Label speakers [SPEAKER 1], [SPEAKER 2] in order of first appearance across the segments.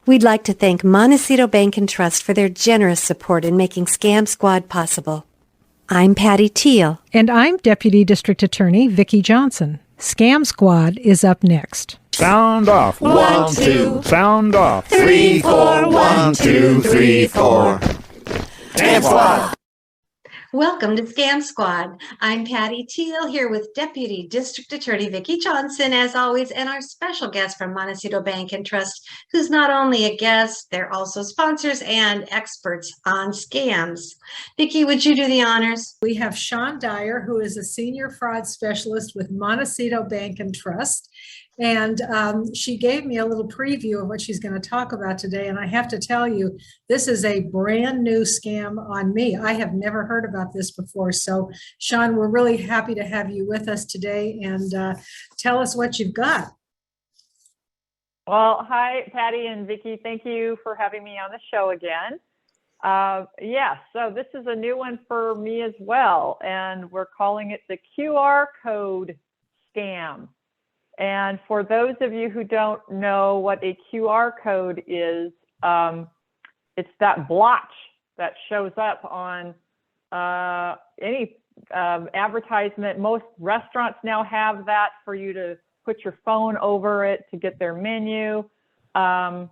[SPEAKER 1] We'd like to thank Montecito Bank and Trust for their generous support in making Scam Squad possible. I'm Patty Teal.
[SPEAKER 2] And I'm Deputy District Attorney Vicki Johnson. Scam Squad is up next.
[SPEAKER 3] Sound off.
[SPEAKER 4] 1, 2.
[SPEAKER 3] Sound off.
[SPEAKER 4] 3, 4. 1, 2, 3, 4. Scam Squad.
[SPEAKER 1] Welcome to Scam Squad. I'm Patty Teal here with Deputy District Attorney Vicki Johnson, as always, and our special guest from Montecito Bank and Trust, who's not only a guest, they're also sponsors and experts on scams. Vicki, would you do the honors?
[SPEAKER 2] We have Sean Dyer, who is a senior fraud specialist with Montecito Bank and Trust. And she gave me a little preview of what she's going to talk about today. And I have to tell you, this is a brand new scam on me. I have never heard about this before. So, Sean, we're really happy to have you with us today. And tell us what you've got.
[SPEAKER 5] Well, hi, Patty and Vicki. Thank you for having me on the show again. So this is a new one for me as well. And we're calling it the QR code scam. And for those of you who don't know what a QR code is, it's that blotch that shows up on any advertisement. Most restaurants now have that for you to put your phone over it to get their menu. Lots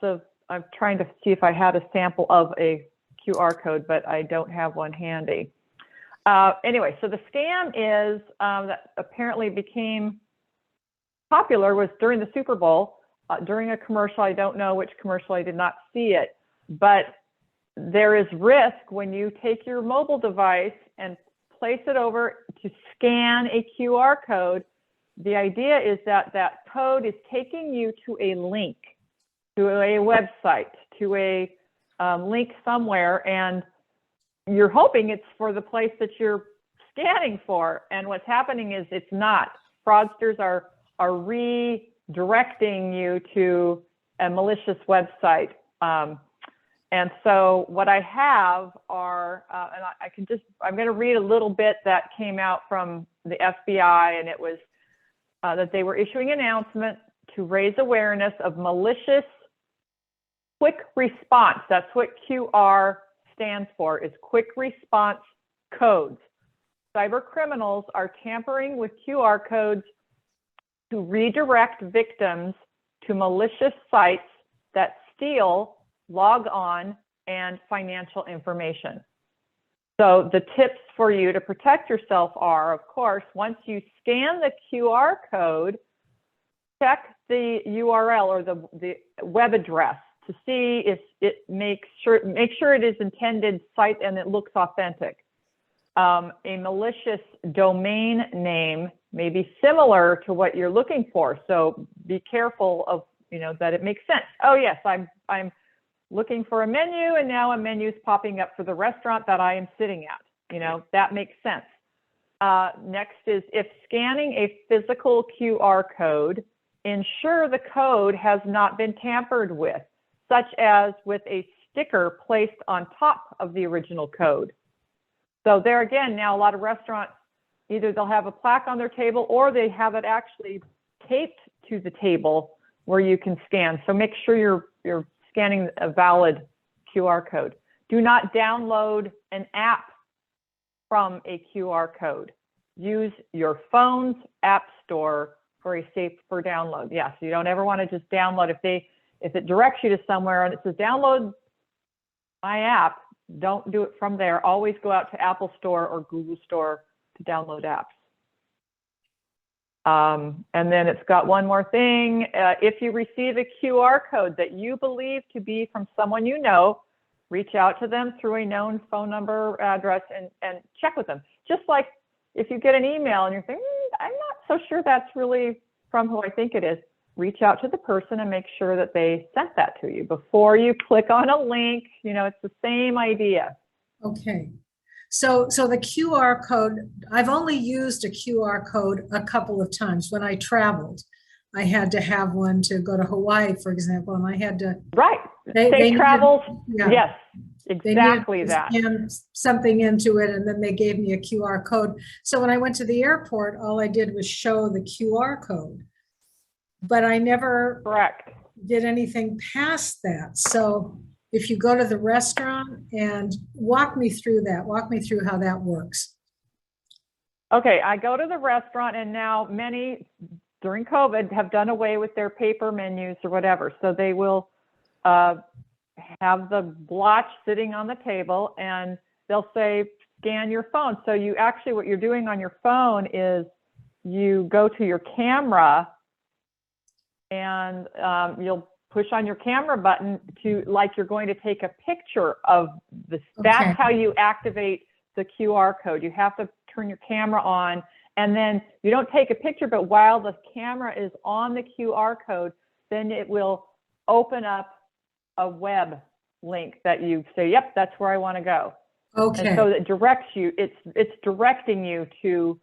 [SPEAKER 5] of. I'm trying to see if I had a sample of a QR code, but I don't have one handy. Anyway, so the scam is that apparently became popular was during the Super Bowl, during a commercial. I don't know which commercial, I did not see it, but there is risk when you take your mobile device and place it over to scan a QR code. The idea is that that code is taking you to a link, to a website, to a link somewhere, and you're hoping it's for the place that you're scanning for. And what's happening is it's not. Fraudsters are redirecting you to a malicious website. And so what I have are, I'm going to read a little bit that came out from the FBI, and it was that they were issuing an announcement to raise awareness of malicious quick response. That's what QR stands for, is quick response codes. Cyber criminals are tampering with QR codes to redirect victims to malicious sites that steal log on and financial information. So the tips for you to protect yourself are, of course, once you scan the QR code, check the URL or the web address to make sure it is intended site and it looks authentic. A malicious domain name may be similar to what you're looking for, so be careful of that it makes sense. Oh yes, I'm looking for a menu, and now a menu is popping up for the restaurant that I am sitting at. That makes sense. Next is, if scanning a physical QR code, ensure the code has not been tampered with, such as with a sticker placed on top of the original code. So there again, now a lot of restaurants, either they'll have a plaque on their table or they have it actually taped to the table where you can scan. So make sure you're scanning a valid QR code. Do not download an app from a QR code. Use your phone's app store for download. Yes, you don't ever want to just download. If it directs you to somewhere and it says download my app, don't do it from there. Always go out to Apple Store or Google Store to download apps. And then it's got one more thing. If you receive a QR code that you believe to be from someone you know, reach out to them through a known phone number, address, and check with them. Just like if you get an email and you're thinking, I'm not so sure that's really from who I think it is, reach out to the person and make sure that they sent that to you before you click on a link. It's the same idea.
[SPEAKER 2] Okay. So the QR code, I've only used a QR code a couple of times. When I traveled, I had to have one to go to Hawaii, for example, and I had to.
[SPEAKER 5] Right. They travels. Yeah. Yes, exactly that.
[SPEAKER 2] Scan something into it, and then they gave me a QR code. So when I went to the airport, all I did was show the QR code. But I never did anything past that. So if you go to the restaurant, and walk me through that, walk me through how that works.
[SPEAKER 5] Okay, I go to the restaurant, and now many during COVID have done away with their paper menus or whatever. So they will have the blotch sitting on the table, and they'll say, scan your phone. So you actually, what you're doing on your phone is you go to your camera, and you'll push on your camera button to, like you're going to take a picture of this.
[SPEAKER 2] Okay.
[SPEAKER 5] That's how you activate the QR code. You have to turn your camera on, and then you don't take a picture, but while the camera is on the QR code, then it will open up a web link that you say, yep, that's where I want to go.
[SPEAKER 2] Okay.
[SPEAKER 5] And so it directs you, it's directing you to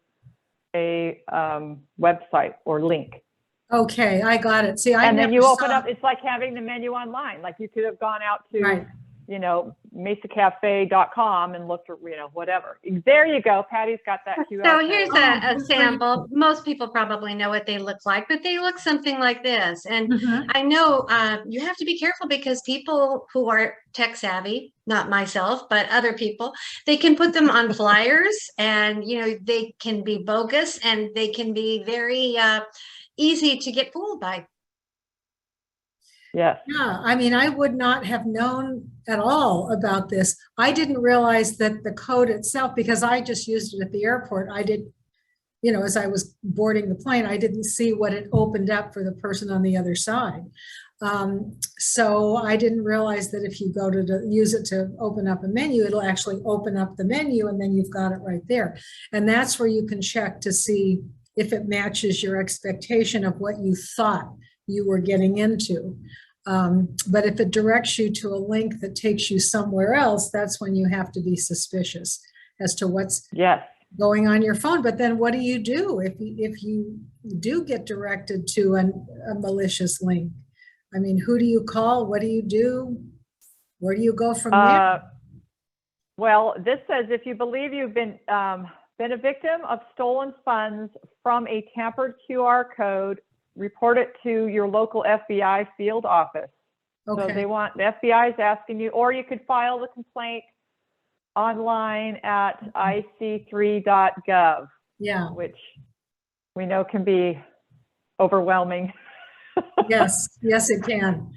[SPEAKER 5] a website or link.
[SPEAKER 2] Okay, I got it. See,
[SPEAKER 5] And then you open up, it's like having the menu online. Like you could have gone out to,
[SPEAKER 2] right.
[SPEAKER 5] you know, mesacafe.com and looked at, you know, whatever. There you go. Patty's got that QR
[SPEAKER 1] So
[SPEAKER 5] code.
[SPEAKER 1] here's a sample. Most people probably know what they look like, but they look something like this. And
[SPEAKER 2] Mhm.
[SPEAKER 1] I know you have to be careful, because people who are tech savvy, not myself, but other people, they can put them on flyers, and, you know, they can be bogus, and they can be very easy to get fooled by.
[SPEAKER 5] Yes.
[SPEAKER 2] Yeah, I mean, I would not have known at all about this. I didn't realize that the code itself, because I just used it at the airport. I did, you know, as I was boarding the plane, I didn't see what it opened up for the person on the other side. So I didn't realize that if you go to use it to open up a menu, it'll actually open up the menu, and then you've got it right there. And that's where you can check to see if it matches your expectation of what you thought you were getting into. But if it directs you to a link that takes you somewhere else, that's when you have to be suspicious as to what's going on your phone. But then what do you do if you do get directed to a malicious link? I mean, who do you call? What do you do? Where do you go from there?
[SPEAKER 5] Well, this says, if you believe you've been a victim of stolen funds from a tampered QR code, report it to your local FBI field office.
[SPEAKER 2] Okay.
[SPEAKER 5] So the FBI is asking you, or you could file the complaint online at ic3.gov.
[SPEAKER 2] Yeah.
[SPEAKER 5] Which we know can be overwhelming.
[SPEAKER 2] Yes, yes, it can.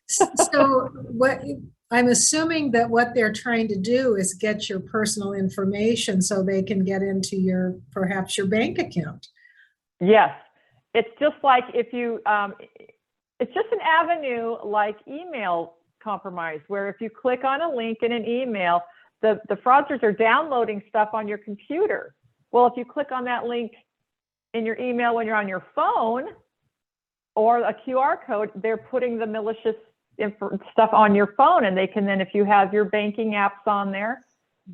[SPEAKER 2] So what I'm assuming that what they're trying to do is get your personal information so they can get into perhaps your bank account.
[SPEAKER 5] Yes. It's just like if you, it's just an avenue like email compromise, where if you click on a link in an email, the fraudsters are downloading stuff on your computer. Well, if you click on that link in your email when you're on your phone, or a QR code, they're putting the malicious stuff on your phone, and they can then, if you have your banking apps on there,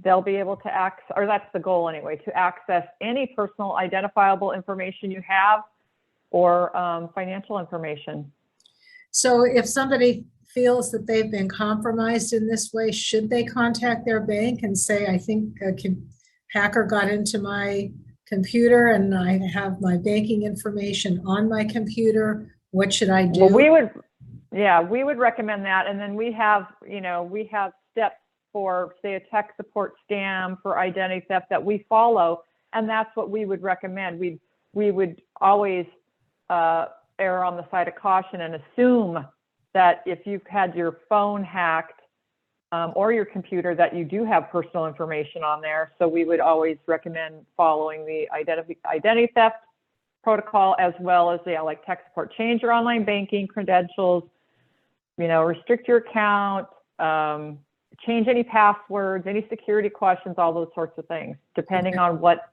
[SPEAKER 5] they'll be able to access, or that's the goal anyway, to access any personal identifiable information you have, or financial information.
[SPEAKER 2] So if somebody feels that they've been compromised in this way, should they contact their bank and say, I think a hacker got into my computer and I have my banking information on my computer? What should I do?
[SPEAKER 5] Well, we would recommend that. And then we have steps for, say, a tech support scam, for identity theft, that we follow. And that's what we would recommend. We would always err on the side of caution and assume that if you've had your phone hacked or your computer, that you do have personal information on there. So we would always recommend following the identity theft protocol, as well as like tech support. Change your online banking credentials, restrict your account, change any passwords, any security questions, all those sorts of things, depending on what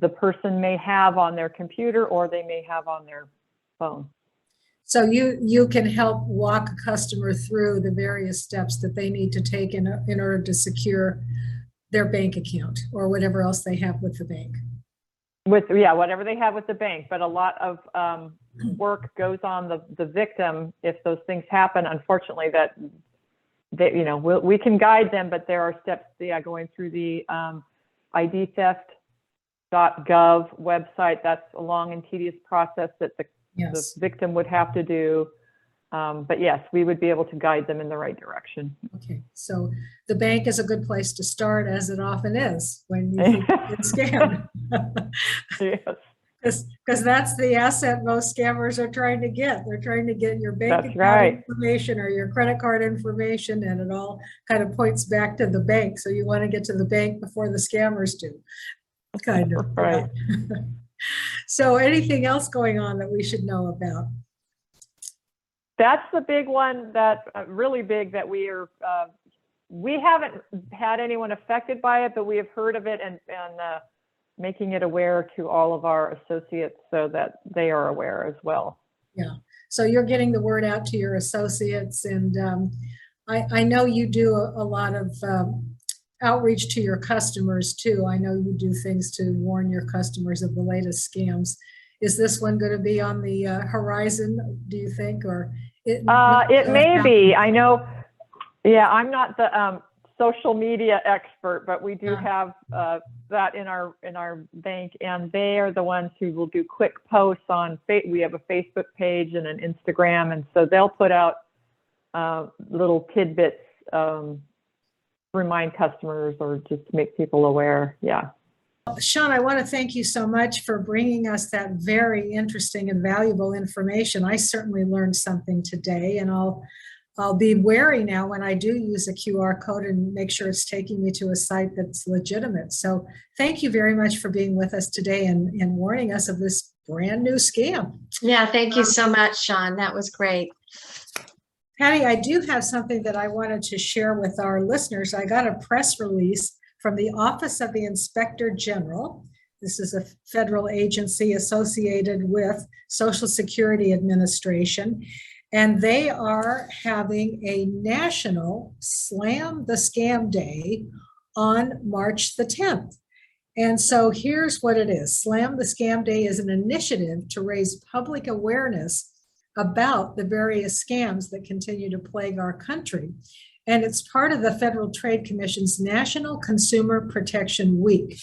[SPEAKER 5] the person may have on their computer or they may have on their phone.
[SPEAKER 2] So you can help walk a customer through the various steps that they need to take in order to secure their bank account or whatever else they have with the bank.
[SPEAKER 5] Whatever they have with the bank. But a lot of work goes on the victim if those things happen. Unfortunately, that we can guide them, but there are steps going through the idtheft.gov website. That's a long and tedious process that the victim would have to do. But yes, we would be able to guide them in the right direction.
[SPEAKER 2] Okay, so the bank is a good place to start, as it often is when you think you get scammed.
[SPEAKER 5] Yes.
[SPEAKER 2] Because that's the asset most scammers are trying to get. They're trying to get your bank
[SPEAKER 5] That's
[SPEAKER 2] account
[SPEAKER 5] right.
[SPEAKER 2] information or your credit card information, and it all kind of points back to the bank. So you want to get to the bank before the scammers do. Kind of.
[SPEAKER 5] Right.
[SPEAKER 2] Yeah. So anything else going on that we should know about?
[SPEAKER 5] That's the big one that really big that we haven't had anyone affected by it, but we have heard of it and making it aware to all of our associates so that they are aware as well.
[SPEAKER 2] Yeah. So you're getting the word out to your associates, and I know you do a lot of outreach to your customers too. I know you do things to warn your customers of the latest scams. Is this one going to be on the horizon, do you think, or it
[SPEAKER 5] may be? I know. Yeah, I'm not the social media expert, but we do have that in our bank, and they are the ones who will do quick posts on. We have a Facebook page and an Instagram, and so they'll put out little tidbits, remind customers or just make people aware. Yeah.
[SPEAKER 2] Sean, I want to thank you so much for bringing us that very interesting and valuable information. I certainly learned something today, and I'll be wary now when I do use a QR code and make sure it's taking me to a site that's legitimate. So thank you very much for being with us today and warning us of this brand new scam.
[SPEAKER 1] Yeah, thank you so much, Sean. That was great.
[SPEAKER 2] Patty, I do have something that I wanted to share with our listeners. I got a press release from the Office of the Inspector General. This is a federal agency associated with Social Security Administration, and they are having a national Slam the Scam Day on March the 10th. And so here's what it is. Slam the Scam Day is an initiative to raise public awareness about the various scams that continue to plague our country. And it's part of the Federal Trade Commission's National Consumer Protection Week,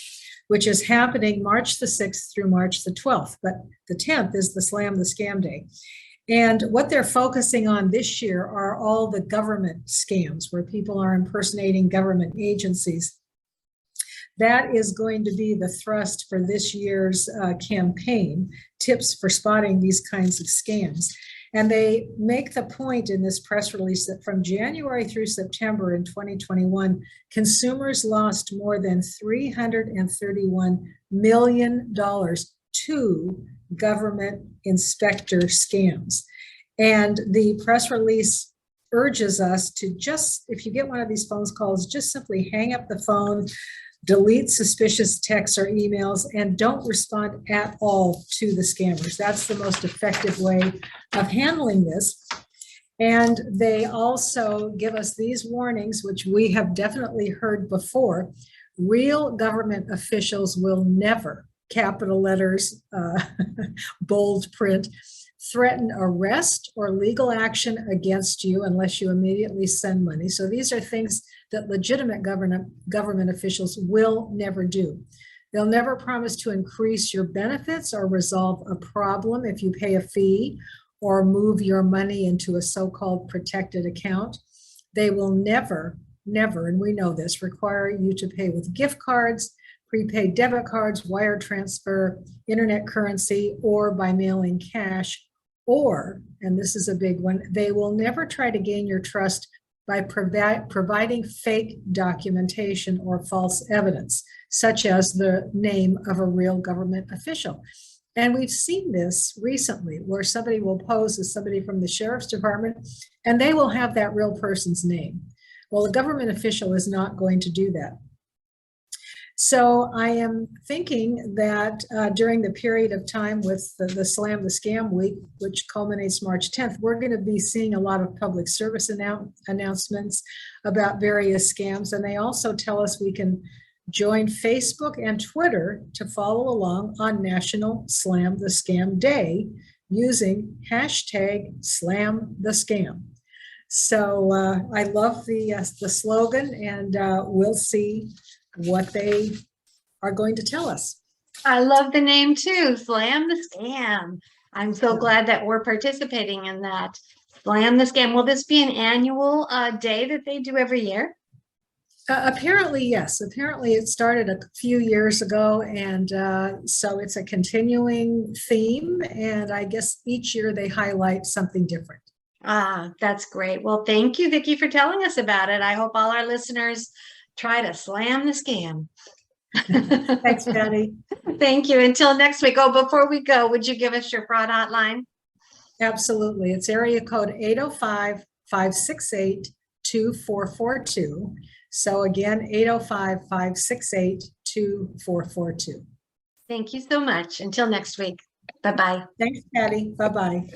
[SPEAKER 2] which is happening March the 6th through March the 12th. But the 10th is the Slam the Scam Day. And what they're focusing on this year are all the government scams where people are impersonating government agencies. That is going to be the thrust for this year's campaign, tips for spotting these kinds of scams. And they make the point in this press release that from January through September in 2021, consumers lost more than $331 million to government inspector scams. And the press release urges us to just, if you get one of these phone calls, just simply hang up the phone, delete suspicious texts or emails, and don't respond at all to the scammers. That's the most effective way of handling this. And they also give us these warnings, which we have definitely heard before. Real government officials will never, capital letters, bold print, threaten arrest or legal action against you unless you immediately send money. So these are things that legitimate government officials will never do. They'll never promise to increase your benefits or resolve a problem if you pay a fee or move your money into a so-called protected account. They will never, and we know this, require you to pay with gift cards, prepaid debit cards, wire transfer, internet currency, or by mailing cash. Or, and this is a big one, they will never try to gain your trust by providing fake documentation or false evidence, such as the name of a real government official. And we've seen this recently where somebody will pose as somebody from the sheriff's department and they will have that real person's name. Well, a government official is not going to do that. So I am thinking that during the period of time with the Slam the Scam Week, which culminates March 10th, we're going to be seeing a lot of public service announcements about various scams. And they also tell us we can join Facebook and Twitter to follow along on National Slam the Scam Day using hashtag Slam the Scam. So I love the slogan, and we'll see what they are going to tell us.
[SPEAKER 1] I love the name too, Slam the Scam. I'm so glad that we're participating in that. Slam the Scam. Will this be an annual day that they do every year?
[SPEAKER 2] Apparently, yes. Apparently, it started a few years ago, and so it's a continuing theme. And I guess each year they highlight something different.
[SPEAKER 1] Ah, that's great. Well, thank you, Vicki, for telling us about it. I hope all our listeners try to slam the scam.
[SPEAKER 2] Thanks, Patty.
[SPEAKER 1] Thank you. Until next week. Oh, before we go, would you give us your fraud hotline?
[SPEAKER 2] Absolutely. It's area code 805-568-2442. So again, 805-568-2442.
[SPEAKER 1] Thank you so much. Until next week. Bye-bye.
[SPEAKER 2] Thanks, Patty. Bye-bye.